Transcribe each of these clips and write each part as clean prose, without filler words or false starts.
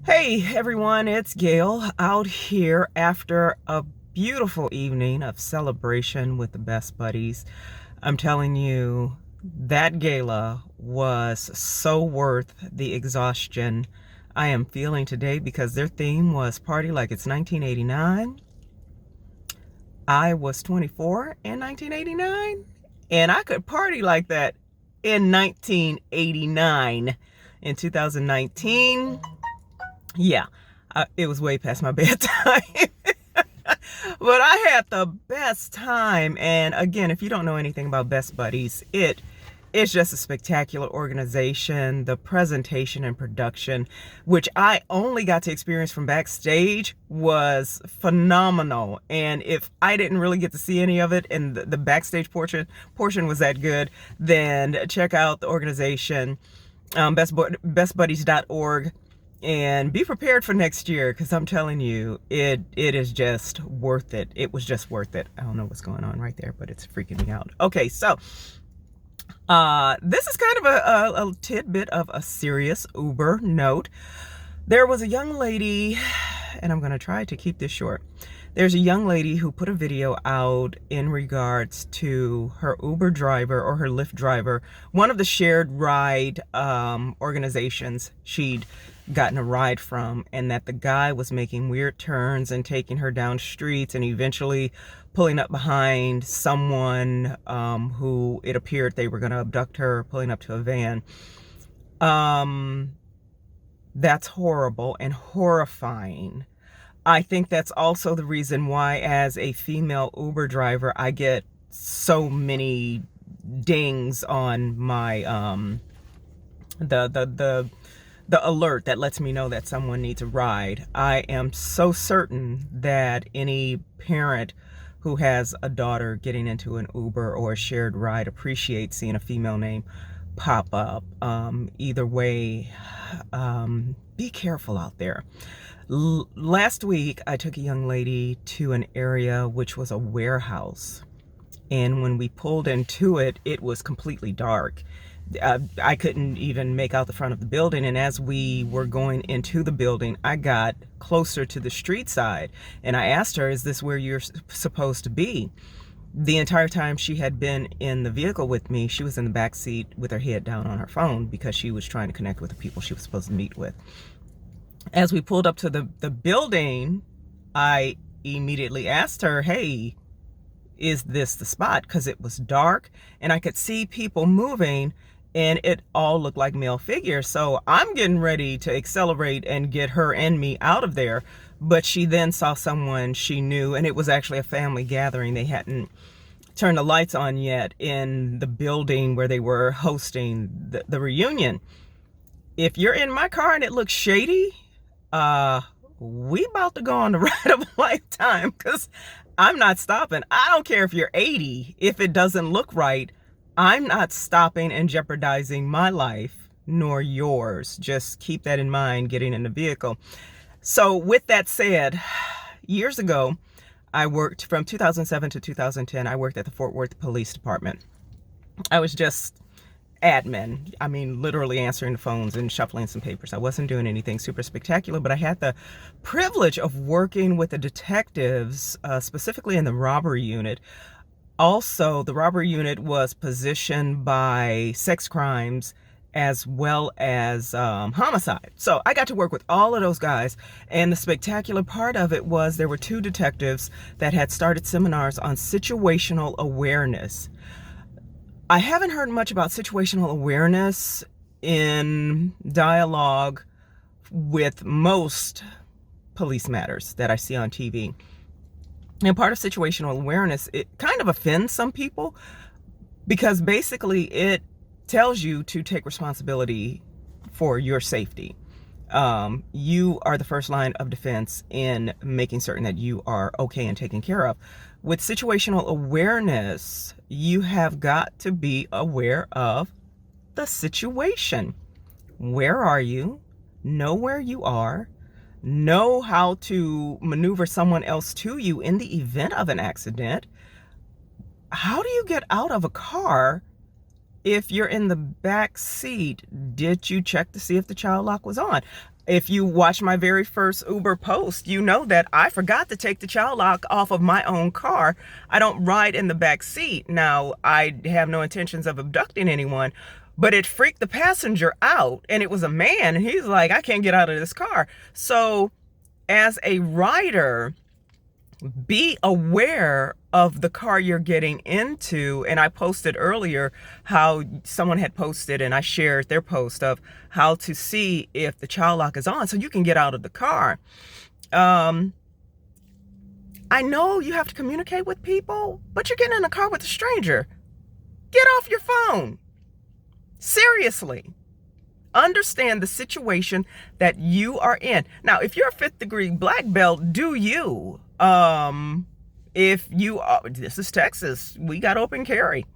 Hey everyone, it's Gail out here after a beautiful evening of celebration with the best buddies. I'm telling you, that gala was so worth the exhaustion I am feeling today because their theme was party like it's 1989. I was 24 in 1989, and I could party like that in 1989. In 2019, yeah, it was way past my bedtime. But I had the best time. And again, if you don't know anything about Best Buddies, it's just a spectacular organization. The presentation and production, which I only got to experience from backstage, was phenomenal. And if I didn't really get to see any of it and the backstage portion was that good, then check out the organization, bestbuddies.org, and be prepared for next year, because I'm telling you, it is just worth it. It was just worth it. I don't know what's going on right there, but it's freaking me out. Okay, so this is kind of a tidbit of a serious Uber note. There was a young lady, and I'm going to try to keep this short. There's a young lady who put a video out in regards to her Uber driver or her Lyft driver, one of the shared ride organizations she'd gotten a ride from, and that the guy was making weird turns and taking her down streets and eventually pulling up behind someone who it appeared they were going to abduct her, pulling up to a van. That's horrible and horrifying. I think that's also the reason why, as a female Uber driver, I get so many dings on my the alert that lets me know that someone needs a ride. I am so certain that any parent who has a daughter getting into an Uber or a shared ride appreciates seeing a female name pop up. Either way, be careful out there. Last week, I took a young lady to an area which was a warehouse. And when we pulled into it, it was completely dark. I couldn't even make out the front of the building. And as we were going into the building, I got closer to the street side. And I asked her, is this where you're supposed to be? The entire time she had been in the vehicle with me, she was in the back seat with her head down on her phone because she was trying to connect with the people she was supposed to meet with. As we pulled up to the building, I immediately asked her, hey, is this the spot? Because it was dark and I could see people moving and it all looked like male figures. So I'm getting ready to accelerate and get her and me out of there. But she then saw someone she knew, and it was actually a family gathering. They hadn't turned the lights on yet in the building where they were hosting the reunion. If you're in my car and it looks shady, we about to go on the ride of a lifetime, because I'm not stopping. I don't care if you're 80. If it doesn't look right, I'm not stopping and jeopardizing my life nor yours. Just keep that in mind getting in the vehicle. So with that said, years ago, I worked from 2007 to 2010. I worked at the Fort Worth Police Department. I was just admin. I mean, literally answering the phones and shuffling some papers. I wasn't doing anything super spectacular, but I had the privilege of working with the detectives, specifically in the robbery unit. Also, the robbery unit was positioned by sex crimes as well as homicide. So I got to work with all of those guys. And the spectacular part of it was there were two detectives that had started seminars on situational awareness. I haven't heard much about situational awareness in dialogue with most police matters that I see on TV. And part of situational awareness, it kind of offends some people because basically it tells you to take responsibility for your safety. You are the first line of defense in making certain that you are okay and taken care of. With situational awareness, you have got to be aware of the situation. Where are you? Know where you are. Know how to maneuver someone else to you in the event of an accident. How do you get out of a car if you're in the back seat? Did you check to see if the child lock was on? If you watch my very first Uber post, you know that I forgot to take the child lock off of my own car. I don't ride in the back seat. Now, I have no intentions of abducting anyone, but it freaked the passenger out, and it was a man, and he's like, I can't get out of this car. So, as a rider, be aware of the car you're getting into. And I posted earlier how someone had posted, and I shared their post of how to see if the child lock is on so you can get out of the car. I know you have to communicate with people, but you're getting in a car with a stranger. Get off your phone. Seriously. Understand the situation that you are in. Now, if you're a 5th degree black belt, do you? If you are, this is Texas, we got open carry.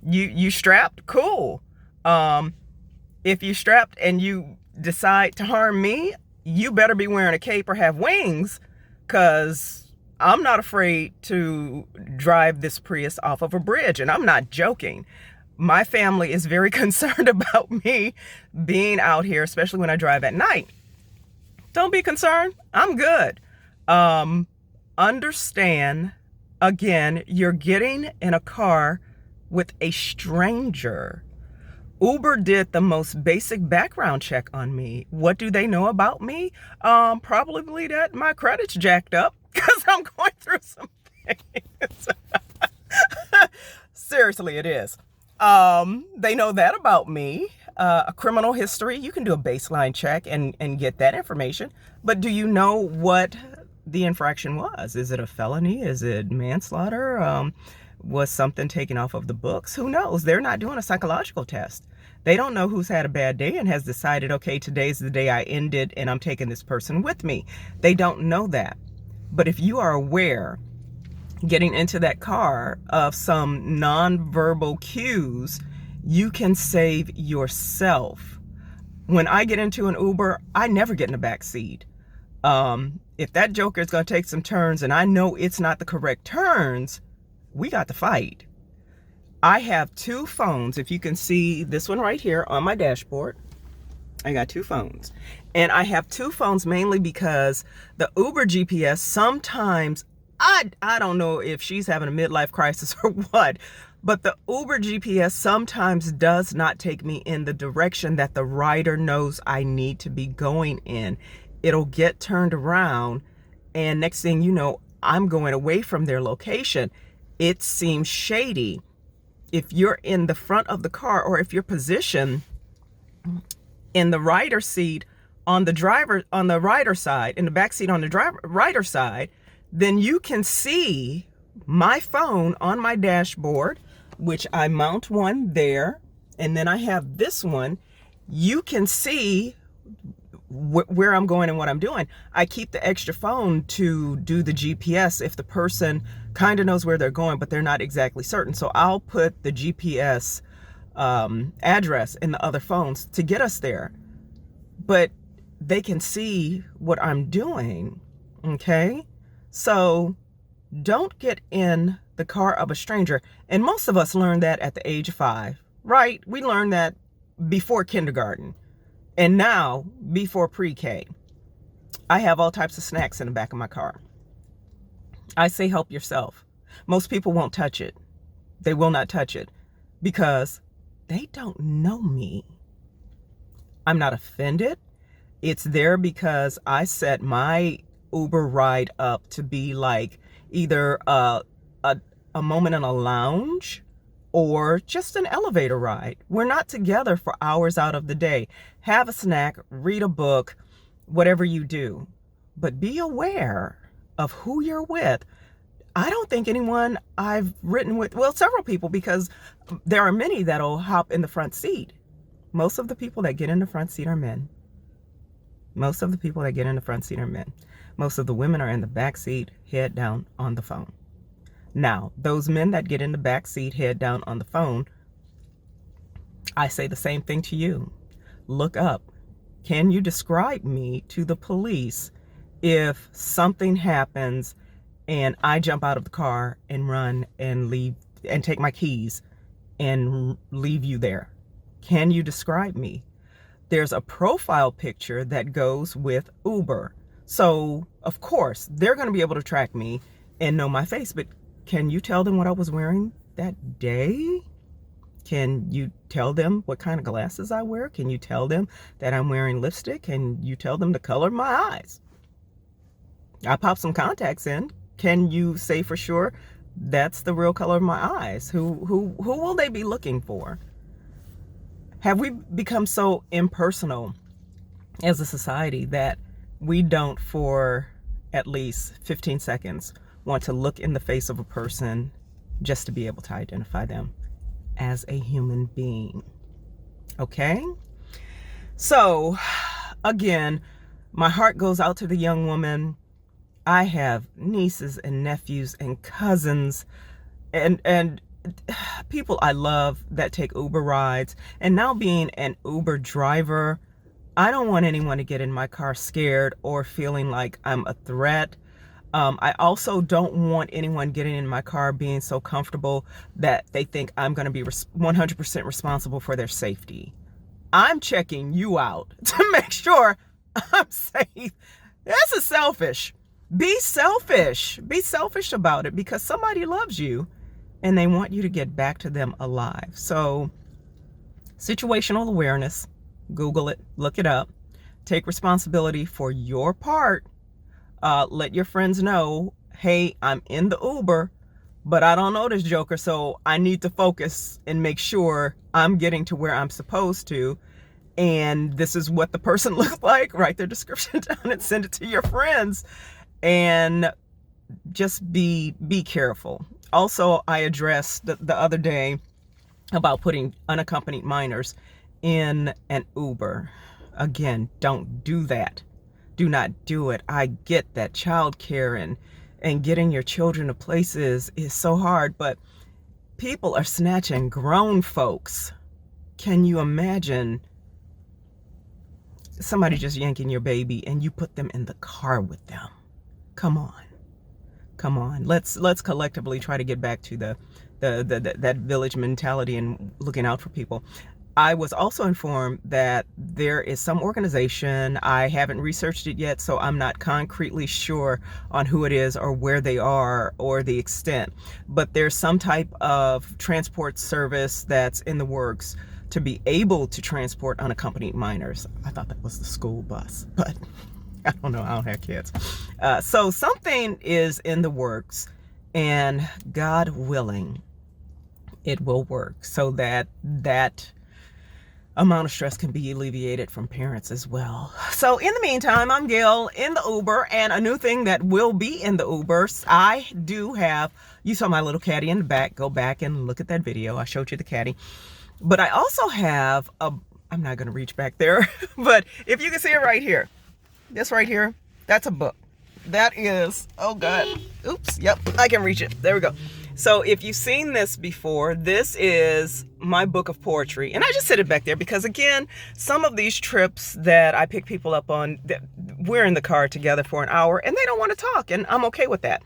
You strapped? Cool. If you strapped and you decide to harm me, you better be wearing a cape or have wings, because I'm not afraid to drive this Prius off of a bridge, and I'm not joking. My family is very concerned about me being out here, especially when I drive at night. Don't be concerned. I'm good. Understand, again, you're getting in a car with a stranger. Uber did the most basic background check on me. What do they know about me? Probably that my credit's jacked up because I'm going through some things. Seriously, it is. They know that about me. A criminal history, you can do a baseline check and get that information. But do you know what the infraction was? Is it a felony? Is it manslaughter? Was something taken off of the books? Who knows? They're not doing a psychological test. They don't know who's had a bad day and has decided, okay, today's the day I end it and I'm taking this person with me. They don't know that. But if you are aware, getting into that car, of some nonverbal cues, you can save yourself. When I get into an Uber, I never get in the back seat. If that joker is going to take some turns and I know it's not the correct turns, we got to fight. I have 2 phones. If you can see this one right here on my dashboard, I got 2 phones. And I have 2 phones mainly because the Uber GPS sometimes, I don't know if she's having a midlife crisis or what, but the Uber GPS sometimes does not take me in the direction that the rider knows I need to be going in. It'll get turned around, and next thing you know, I'm going away from their location. It seems shady. If you're in the front of the car, or if you're positioned in the rider seat on the rider side, in the back seat on the rider side, then you can see my phone on my dashboard, which I mount one there, and then I have this one. You can see where I'm going and what I'm doing. I keep the extra phone to do the GPS if the person kind of knows where they're going, but they're not exactly certain. So I'll put the GPS address in the other phones to get us there. But they can see what I'm doing, okay? So don't get in the car of a stranger. And most of us learned that at the age of 5, right? We learned that before kindergarten. And now, before pre-K. I have all types of snacks in the back of my car. I say help yourself. Most people won't touch it. They will not touch it because they don't know me. I'm not offended. It's there because I set my Uber ride up to be like either a moment in a lounge or just an elevator ride. We're not together for hours out of the day. Have a snack, read a book, whatever you do. But be aware of who you're with. I don't think anyone I've ridden with, well, several people, because there are many that'll hop in the front seat. Most of the people that get in the front seat are men. Most of the people that get in the front seat are men. Most of the women are in the back seat, head down on the phone. Now, those men that get in the back seat, head down on the phone, I say the same thing to you. Look up. Can you describe me to the police if something happens and I jump out of the car and run and leave and take my keys and leave you there? Can you describe me? there's a profile picture that goes with Uber. So, of course, they're going to be able to track me and know my face. But can you tell them what I was wearing that day? Can you tell them what kind of glasses I wear? Can you tell them that I'm wearing lipstick? Can you tell them the color of my eyes? I popped some contacts in. Can you say for sure that's the real color of my eyes? Who will they be looking for? Have we become so impersonal as a society that we don't, for at least 15 seconds, want to look in the face of a person just to be able to identify them as a human being? Okay? So, again, my heart goes out to the young woman. I have nieces and nephews and cousins and people I love that take Uber rides. And now being an Uber driver, I don't want anyone to get in my car scared or feeling like I'm a threat. I also don't want anyone getting in my car being so comfortable that they think I'm going to be 100% responsible for their safety. I'm checking you out to make sure I'm safe. This is selfish. Be selfish. Be selfish about it, because somebody loves you and they want you to get back to them alive. So, situational awareness, Google it, look it up. Take responsibility for your part. Let your friends know, hey, I'm in the Uber, but I don't know this joker, so I need to focus and make sure I'm getting to where I'm supposed to. And this is what the person looks like. Write their description down and send it to your friends. And just be careful. Also, I addressed the other day about putting unaccompanied minors in an Uber. Again, don't do that. Do not do it. I get that childcare and getting your children to places is so hard, but people are snatching grown folks. Can you imagine somebody just yanking your baby and you put them in the car with them? Come on. Come on. Let's collectively try to get back to that village mentality and looking out for people. I was also informed that there is some organization, I haven't researched it yet, so I'm not concretely sure on who it is or where they are or the extent, but there's some type of transport service that's in the works to be able to transport unaccompanied minors. I thought that was the school bus, but I don't know, I don't have kids. So something is in the works, and God willing, it will work so that amount of stress can be alleviated from parents as well. So in the meantime, I'm Gail in the Uber, and a new thing that will be in the Ubers, I do have, you saw my little caddy in the back, go back and look at that video, I showed you the caddy. But I also have I'm not gonna reach back there, but if you can see it right here, this right here, that's a book. That is, oh God, oops, yep, I can reach it, there we go. So if you've seen this before, this is my book of poetry. And I just sit it back there because, again, some of these trips that I pick people up on, we're in the car together for an hour and they don't want to talk, and I'm okay with that.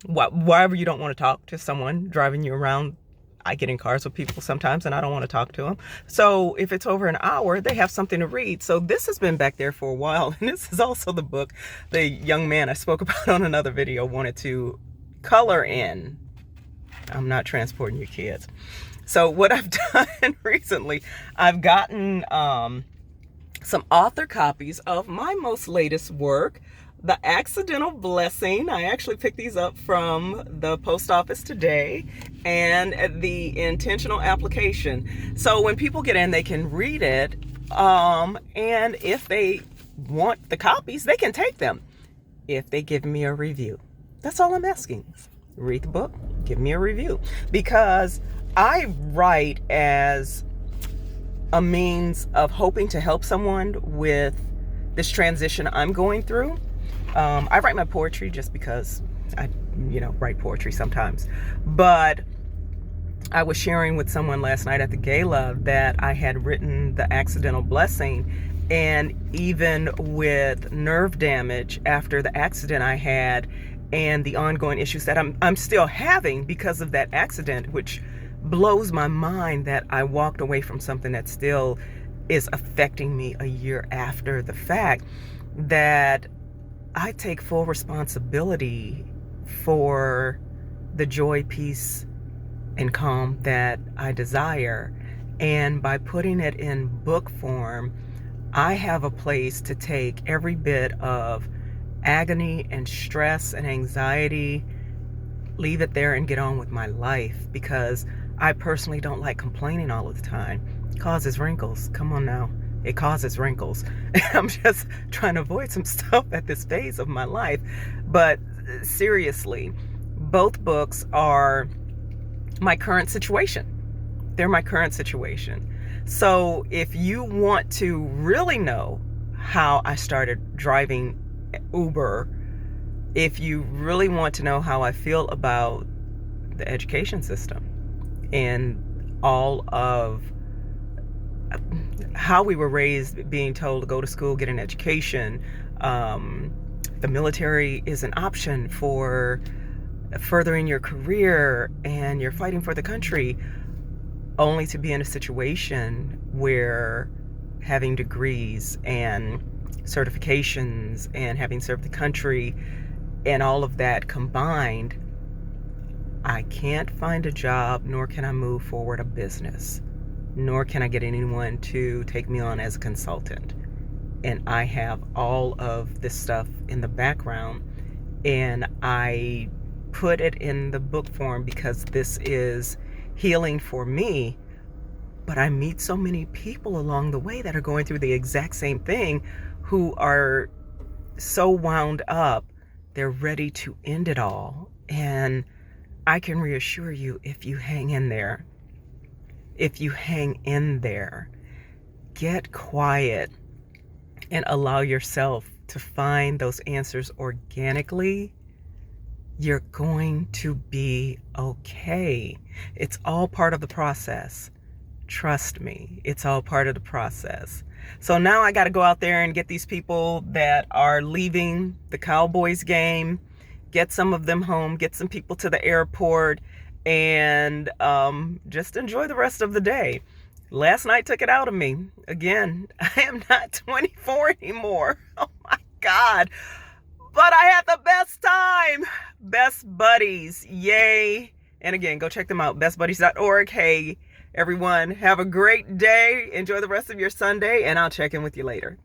Wherever you don't want to talk to someone driving you around, I get in cars with people sometimes and I don't want to talk to them. So if it's over an hour, they have something to read. So this has been back there for a while. And this is also the book the young man I spoke about on another video wanted to color in. I'm not transporting your kids. So what I've done recently, I've gotten some author copies of my most latest work, The Accidental Blessing. I actually picked these up from the post office today, and The Intentional Application. So when people get in, they can read it, and if they want the copies, they can take them if they give me a review. That's all I'm asking. Read the book, give me a review. Because I write as a means of hoping to help someone with this transition I'm going through. I write my poetry just because I, write poetry sometimes. But I was sharing with someone last night at the gala that I had written The Accidental Blessing. And even with nerve damage after the accident I had, and the ongoing issues that I'm still having because of that accident, which, blows my mind that I walked away from something that still is affecting me a year after the fact, that I take full responsibility for the joy, peace, and calm that I desire. And by putting it in book form, I have a place to take every bit of agony and stress and anxiety, leave it there and get on with my life, because I personally don't like complaining all of the time. It causes wrinkles. Come on now. It causes wrinkles. I'm just trying to avoid some stuff at this phase of my life. But seriously, both books are my current situation. They're my current situation. So if you want to really know how I started driving Uber, if you really want to know how I feel about the education system and all of how we were raised, being told to go to school, get an education, the military is an option for furthering your career, and you're fighting for the country, only to be in a situation where having degrees and certifications and having served the country and all of that combined, I can't find a job, nor can I move forward a business, nor can I get anyone to take me on as a consultant. And I have all of this stuff in the background, and I put it in the book form because this is healing for me. But I meet so many people along the way that are going through the exact same thing, who are so wound up, they're ready to end it all. And I can reassure you, if you hang in there, get quiet and allow yourself to find those answers organically, you're going to be okay. It's all part of the process. Trust me, it's all part of the process. So now I got to go out there and get these people that are leaving the Cowboys game, get some of them home, get some people to the airport, and just enjoy the rest of the day. Last night took it out of me. Again, I am not 24 anymore. Oh my God. But I had the best time. Best Buddies. Yay. And again, go check them out. bestbuddies.org. Hey, everyone, have a great day. Enjoy the rest of your Sunday, and I'll check in with you later.